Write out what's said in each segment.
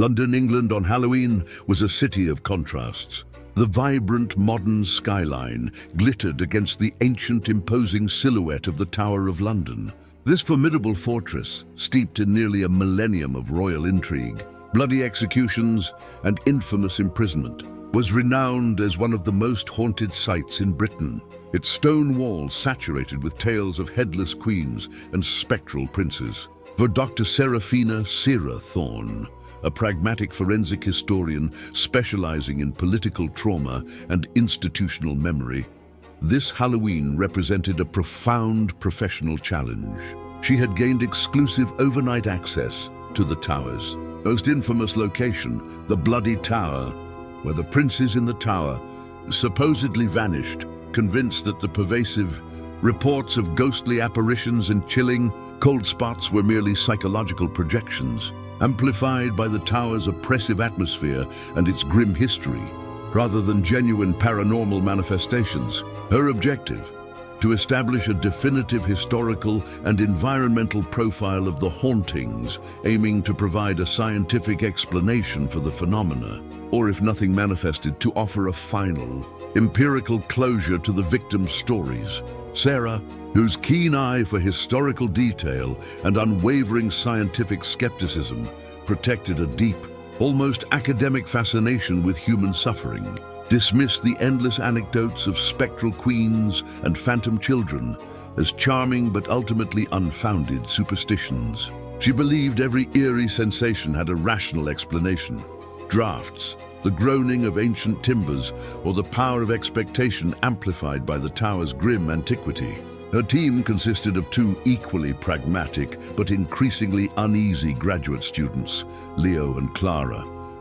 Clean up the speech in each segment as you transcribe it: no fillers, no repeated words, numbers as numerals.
London, England on Halloween was a city of contrasts. The vibrant modern skyline glittered against the ancient imposing silhouette of the Tower of London. This formidable fortress, steeped in nearly a millennium of royal intrigue, bloody executions, and infamous imprisonment, was renowned as one of the most haunted sites in Britain. Its stone walls saturated with tales of headless queens and spectral princes. For Dr. Sera Thorne, a pragmatic forensic historian specializing in political trauma and institutional memory, this Halloween represented a profound professional challenge. She had gained exclusive overnight access to the tower's most infamous location, the Bloody Tower, where the princes in the tower supposedly vanished, convinced that the pervasive reports of ghostly apparitions and chilling cold spots were merely psychological projections, amplified by the tower's oppressive atmosphere and its grim history, rather than genuine paranormal manifestations. Her objective: to establish a definitive historical and environmental profile of the hauntings, aiming to provide a scientific explanation for the phenomena, or if nothing manifested, to offer a final, empirical closure to the victims' stories. Sera, whose keen eye for historical detail and unwavering scientific skepticism protected a deep, almost academic fascination with human suffering, dismissed the endless anecdotes of spectral queens and phantom children as charming but ultimately unfounded superstitions. She believed every eerie sensation had a rational explanation: drafts, the groaning of ancient timbers, or the power of expectation amplified by the tower's grim antiquity. Her team consisted of two equally pragmatic but increasingly uneasy graduate students, Leo and Clara,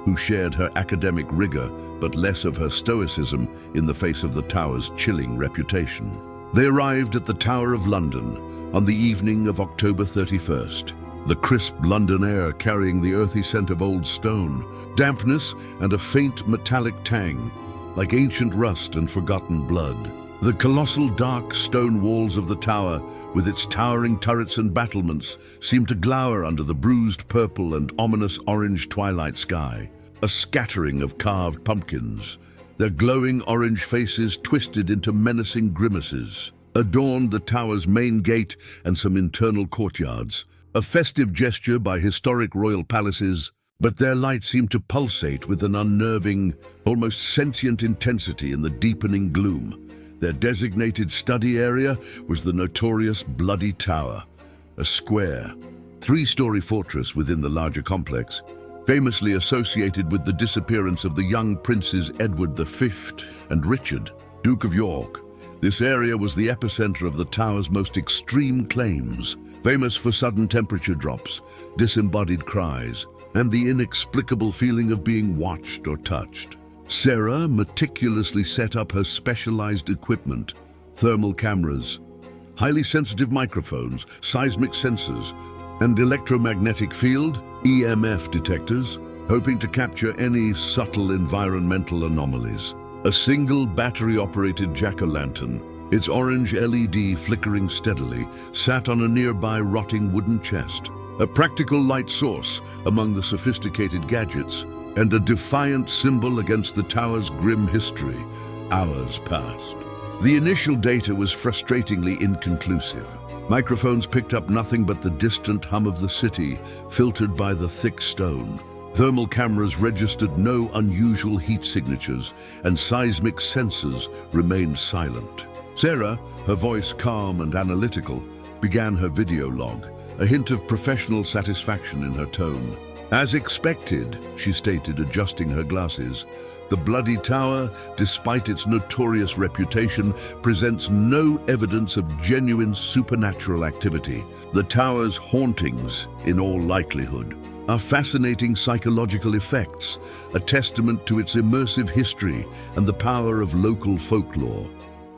who shared her academic rigor but less of her stoicism in the face of the tower's chilling reputation. They arrived at the Tower of London on the evening of October 31st. The crisp London air carrying the earthy scent of old stone, dampness, and a faint metallic tang, like ancient rust and forgotten blood. The colossal dark stone walls of the tower, with its towering turrets and battlements, seemed to glower under the bruised purple and ominous orange twilight sky. A scattering of carved pumpkins, their glowing orange faces twisted into menacing grimaces, adorned the tower's main gate and some internal courtyards, a festive gesture by historic royal palaces, but their light seemed to pulsate with an unnerving, almost sentient intensity in the deepening gloom. Their designated study area was the notorious Bloody Tower, a square, three-story fortress within the larger complex, famously associated with the disappearance of the young princes Edward V and Richard, Duke of York. This area was the epicenter of the tower's most extreme claims, famous for sudden temperature drops, disembodied cries, and the inexplicable feeling of being watched or touched. Sera meticulously set up her specialized equipment: thermal cameras, highly sensitive microphones, seismic sensors, and electromagnetic field (EMF) detectors, hoping to capture any subtle environmental anomalies. A single battery-operated jack-o'-lantern, its orange LED flickering steadily, sat on a nearby rotting wooden chest, a practical light source among the sophisticated gadgets, and a defiant symbol against the tower's grim history. Hours passed. The initial data was frustratingly inconclusive. Microphones picked up nothing but the distant hum of the city, filtered by the thick stone. Thermal cameras registered no unusual heat signatures, and seismic sensors remained silent. Sera, her voice calm and analytical, began her video log, a hint of professional satisfaction in her tone. "As expected," she stated, adjusting her glasses, "the Bloody Tower, despite its notorious reputation, presents no evidence of genuine supernatural activity. The tower's hauntings, in all likelihood, are fascinating psychological effects, a testament to its immersive history and the power of local folklore."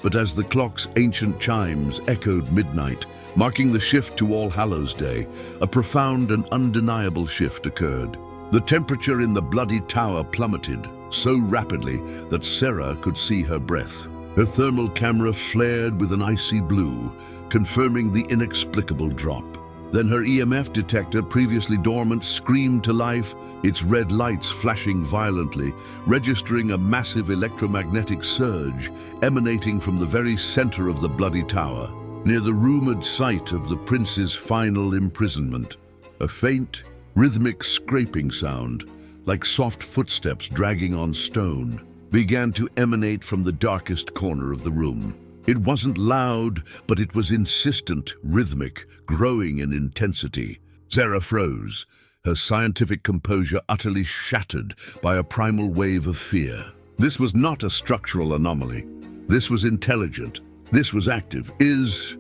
But as the clock's ancient chimes echoed midnight, marking the shift to All Hallows Day, a profound and undeniable shift occurred. The temperature in the Bloody Tower plummeted so rapidly that Sera could see her breath. Her thermal camera flared with an icy blue, confirming the inexplicable drop. Then her EMF detector, previously dormant, screamed to life, its red lights flashing violently, registering a massive electromagnetic surge emanating from the very center of the bloody tower, near the rumored site of the prince's final imprisonment. A faint, rhythmic scraping sound, like soft footsteps dragging on stone, began to emanate from the darkest corner of the room. It wasn't loud, but it was insistent, rhythmic, growing in intensity. Sera froze, her scientific composure utterly shattered by a primal wave of fear. This was not a structural anomaly. This was intelligent. This was active. Is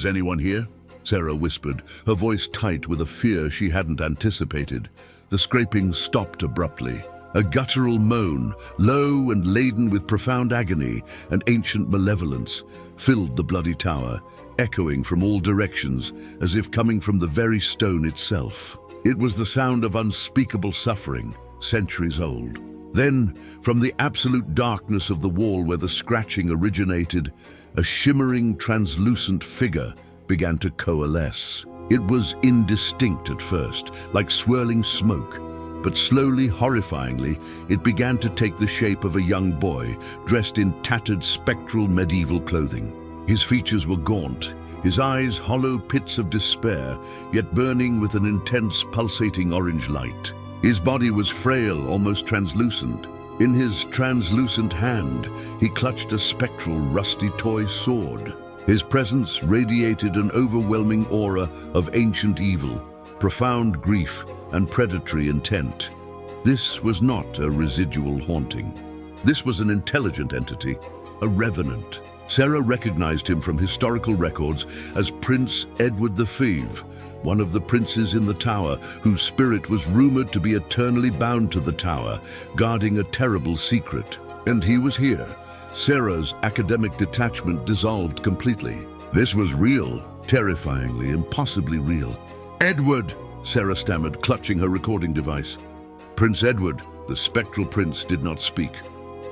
anyone here? Sera whispered, her voice tight with a fear she hadn't anticipated. The scraping stopped abruptly. A guttural moan, low and laden with profound agony and ancient malevolence, filled the bloody tower, echoing from all directions as if coming from the very stone itself. It was the sound of unspeakable suffering, centuries old. Then, from the absolute darkness of the wall where the scratching originated, a shimmering, translucent figure began to coalesce. It was indistinct at first, like swirling smoke, but slowly, horrifyingly, it began to take the shape of a young boy, dressed in tattered, spectral medieval clothing. His features were gaunt, his eyes hollow pits of despair, yet burning with an intense, pulsating orange light. His body was frail, almost translucent. In his translucent hand, he clutched a spectral, rusty toy sword. His presence radiated an overwhelming aura of ancient evil, profound grief, and predatory intent. This was not a residual haunting. This was an intelligent entity, a revenant. Sera recognized him from historical records as Prince Edward the Thieves, one of the princes in the tower whose spirit was rumored to be eternally bound to the tower, guarding a terrible secret. And he was here. Sera's academic detachment dissolved completely. This was real, terrifyingly, impossibly real. "Edward!" Sera stammered, clutching her recording device. Prince Edward, the spectral prince, did not speak.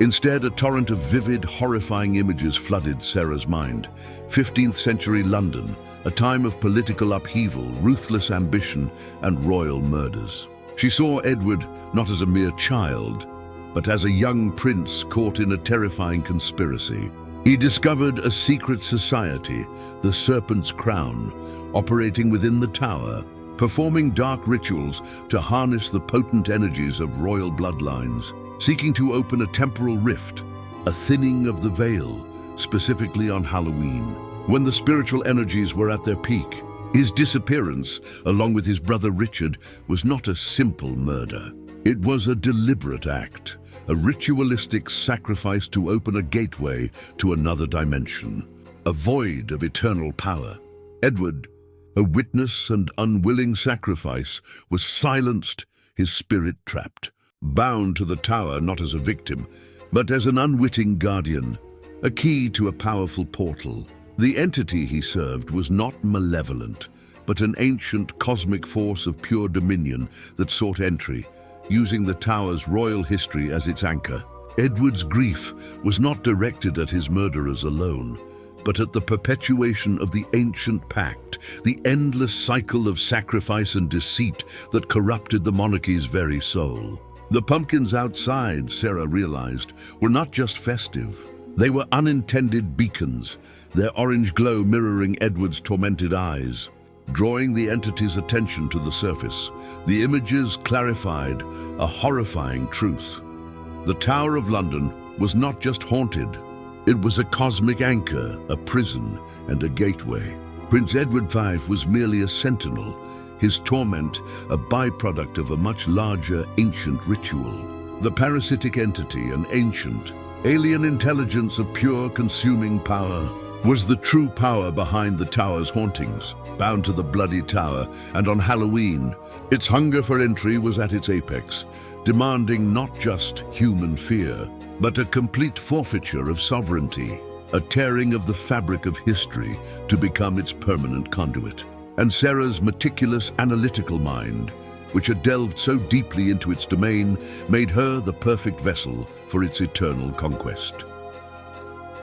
Instead, a torrent of vivid, horrifying images flooded Sera's mind. 15th century London, a time of political upheaval, ruthless ambition, and royal murders. She saw Edward not as a mere child, but as a young prince caught in a terrifying conspiracy. He discovered a secret society, the Serpent's Crown, operating within the tower, performing dark rituals to harness the potent energies of royal bloodlines, seeking to open a temporal rift, a thinning of the veil, specifically on Halloween, when the spiritual energies were at their peak. His disappearance, along with his brother Richard, was not a simple murder. It was a deliberate act, a ritualistic sacrifice to open a gateway to another dimension, a void of eternal power. Edward, a witness and unwilling sacrifice, was silenced, his spirit trapped, bound to the tower not as a victim, but as an unwitting guardian, a key to a powerful portal. The entity he served was not malevolent, but an ancient cosmic force of pure dominion that sought entry, using the tower's royal history as its anchor. Edward's grief was not directed at his murderers alone, but at the perpetuation of the ancient pact, the endless cycle of sacrifice and deceit that corrupted the monarchy's very soul. The pumpkins outside, Sera realized, were not just festive. They were unintended beacons, their orange glow mirroring Edward's tormented eyes. Drawing the entity's attention to the surface, the images clarified a horrifying truth. The Tower of London was not just haunted. It was a cosmic anchor, a prison, and a gateway. Prince Edward V was merely a sentinel, his torment a byproduct of a much larger ancient ritual. The parasitic entity, an ancient, alien intelligence of pure consuming power, was the true power behind the tower's hauntings. Bound to the bloody tower, and on Halloween, its hunger for entry was at its apex, demanding not just human fear, but a complete forfeiture of sovereignty, a tearing of the fabric of history to become its permanent conduit. And Sera's meticulous analytical mind, which had delved so deeply into its domain, made her the perfect vessel for its eternal conquest.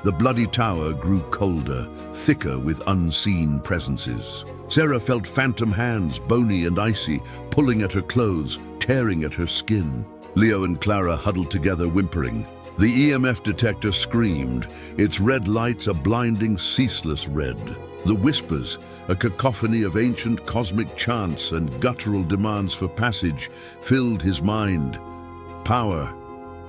The bloody tower grew colder, thicker with unseen presences. Sera felt phantom hands, bony and icy, pulling at her clothes, tearing at her skin. Leo and Clara huddled together, whimpering. The EMF detector screamed, its red lights a blinding, ceaseless red. The whispers, a cacophony of ancient cosmic chants and guttural demands for passage, filled his mind. Power,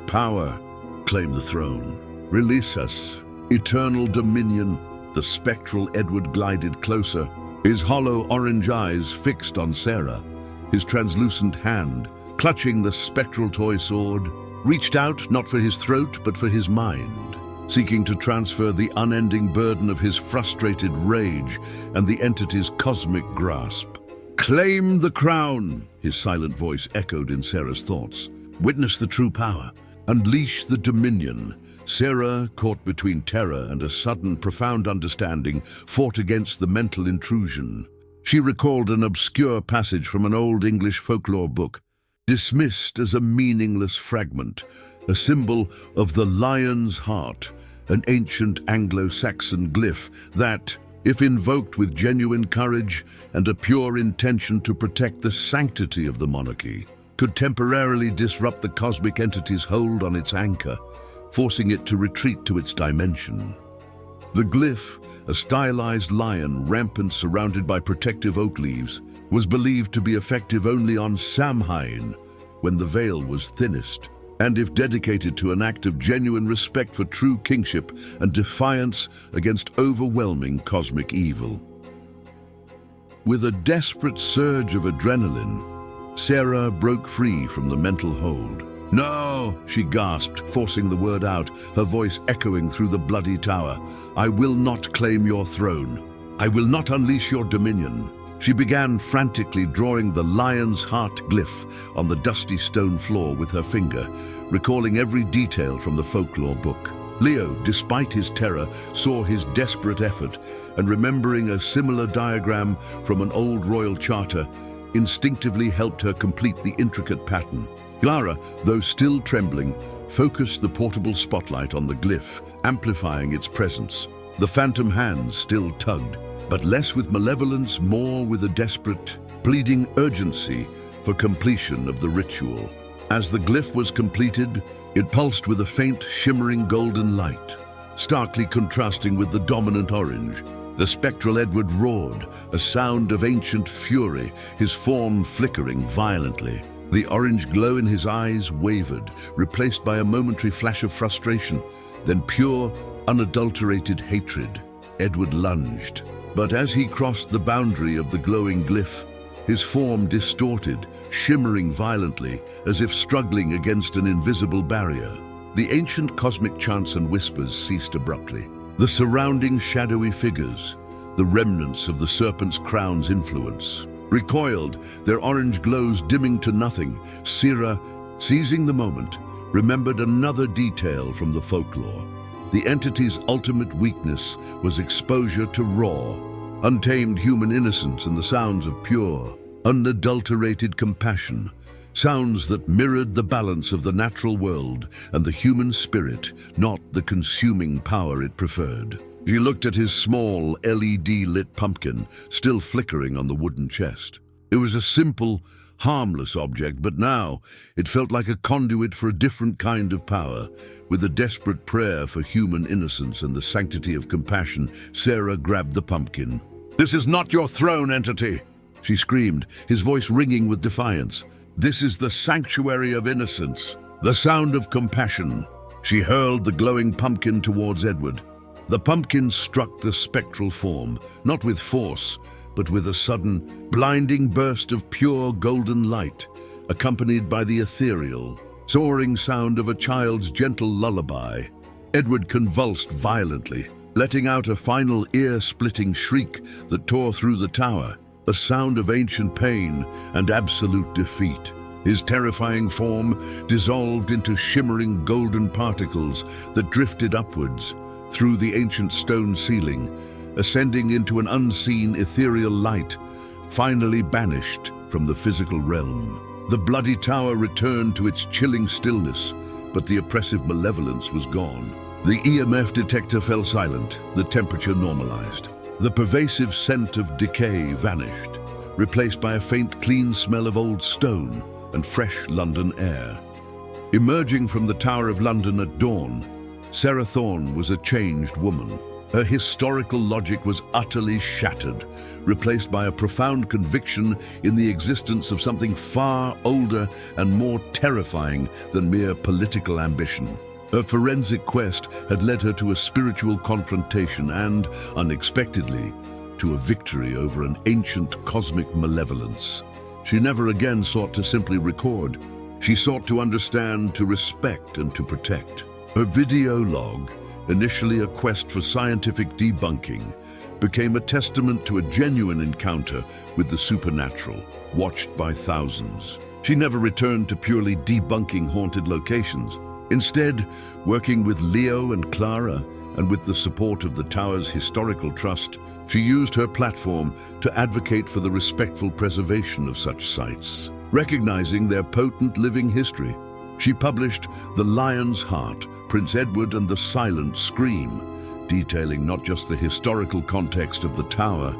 power, claim the throne. Release us. Eternal dominion. The spectral Edward glided closer, his hollow orange eyes fixed on Sera. His translucent hand, clutching the spectral toy sword, reached out not for his throat but for his mind, seeking to transfer the unending burden of his frustrated rage and the entity's cosmic grasp. Claim the crown, his silent voice echoed in Sera's thoughts. Witness the true power. Unleash the dominion. Sera, caught between terror and a sudden, profound understanding, fought against the mental intrusion. She recalled an obscure passage from an old English folklore book, dismissed as a meaningless fragment, a symbol of the lion's heart, an ancient Anglo-Saxon glyph that, if invoked with genuine courage and a pure intention to protect the sanctity of the monarchy, could temporarily disrupt the cosmic entity's hold on its anchor, forcing it to retreat to its dimension. The glyph, a stylized lion rampant surrounded by protective oak leaves, was believed to be effective only on Samhain, when the veil was thinnest, and if dedicated to an act of genuine respect for true kingship and defiance against overwhelming cosmic evil. With a desperate surge of adrenaline, Sera broke free from the mental hold. "No," she gasped, forcing the word out, her voice echoing through the bloody tower. "I will not claim your throne. I will not unleash your dominion." She began frantically drawing the lion's heart glyph on the dusty stone floor with her finger, recalling every detail from the folklore book. Leo, despite his terror, saw his desperate effort, and remembering a similar diagram from an old royal charter, instinctively helped her complete the intricate pattern. Clara, though still trembling, focused the portable spotlight on the glyph, amplifying its presence. The phantom hands still tugged, but less with malevolence, more with a desperate, pleading urgency for completion of the ritual. As the glyph was completed, it pulsed with a faint, shimmering golden light, starkly contrasting with the dominant orange. The spectral Edward roared, a sound of ancient fury, his form flickering violently. The orange glow in his eyes wavered, replaced by a momentary flash of frustration, then pure, unadulterated hatred. Edward lunged, but as he crossed the boundary of the glowing glyph, his form distorted, shimmering violently, as if struggling against an invisible barrier. The ancient cosmic chants and whispers ceased abruptly. The surrounding shadowy figures, the remnants of the serpent's crown's influence, recoiled, their orange glows dimming to nothing. Sera, seizing the moment, remembered another detail from the folklore. The entity's ultimate weakness was exposure to raw, untamed human innocence and the sounds of pure, unadulterated compassion, sounds that mirrored the balance of the natural world and the human spirit, not the consuming power it preferred. She looked at his small, LED-lit pumpkin, still flickering on the wooden chest. It was a simple, harmless object, but now it felt like a conduit for a different kind of power. With a desperate prayer for human innocence and the sanctity of compassion, Sera grabbed the pumpkin. "This is not your throne, entity!" she screamed, his voice ringing with defiance. "This is the sanctuary of innocence, the sound of compassion." She hurled the glowing pumpkin towards Edward. The pumpkin struck the spectral form, not with force, but with a sudden, blinding burst of pure golden light, accompanied by the ethereal, soaring sound of a child's gentle lullaby. Edward convulsed violently, letting out a final ear-splitting shriek that tore through the tower, a sound of ancient pain and absolute defeat. His terrifying form dissolved into shimmering golden particles that drifted upwards through the ancient stone ceiling, ascending into an unseen ethereal light, finally banished from the physical realm. The bloody tower returned to its chilling stillness, but the oppressive malevolence was gone. The EMF detector fell silent, the temperature normalized. The pervasive scent of decay vanished, replaced by a faint, clean smell of old stone and fresh London air. Emerging from the Tower of London at dawn, Sera Thorne was a changed woman. Her historical logic was utterly shattered, replaced by a profound conviction in the existence of something far older and more terrifying than mere political ambition. Her forensic quest had led her to a spiritual confrontation and, unexpectedly, to a victory over an ancient cosmic malevolence. She never again sought to simply record. She sought to understand, to respect, and to protect. Her video log, initially a quest for scientific debunking, became a testament to a genuine encounter with the supernatural, watched by thousands. She never returned to purely debunking haunted locations. Instead, working with Leo and Clara, and with the support of the Tower's Historical Trust, she used her platform to advocate for the respectful preservation of such sites. Recognizing their potent living history, she published The Lion's Heart, Prince Edward and the Silent Scream, detailing not just the historical context of the tower,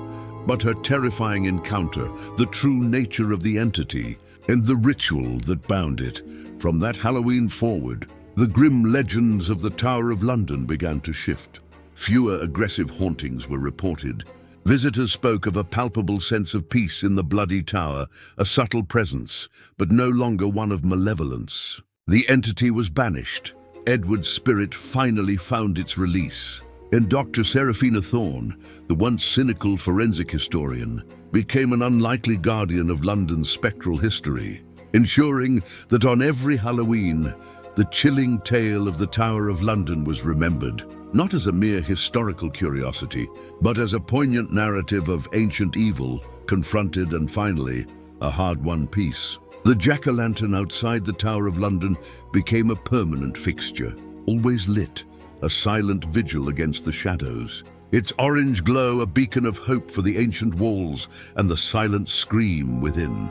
but her terrifying encounter, the true nature of the entity, and the ritual that bound it. From that Halloween forward, the grim legends of the Tower of London began to shift. Fewer aggressive hauntings were reported. Visitors spoke of a palpable sense of peace in the bloody tower, a subtle presence, but no longer one of malevolence. The entity was banished. Edward's spirit finally found its release. And Dr. Sera Thorne, the once cynical forensic historian, became an unlikely guardian of London's spectral history, ensuring that on every Halloween, the chilling tale of the Tower of London was remembered, not as a mere historical curiosity, but as a poignant narrative of ancient evil, confronted and finally, a hard-won peace. The jack-o'-lantern outside the Tower of London became a permanent fixture, always lit, a silent vigil against the shadows. Its orange glow a beacon of hope for the ancient walls and the silent scream within.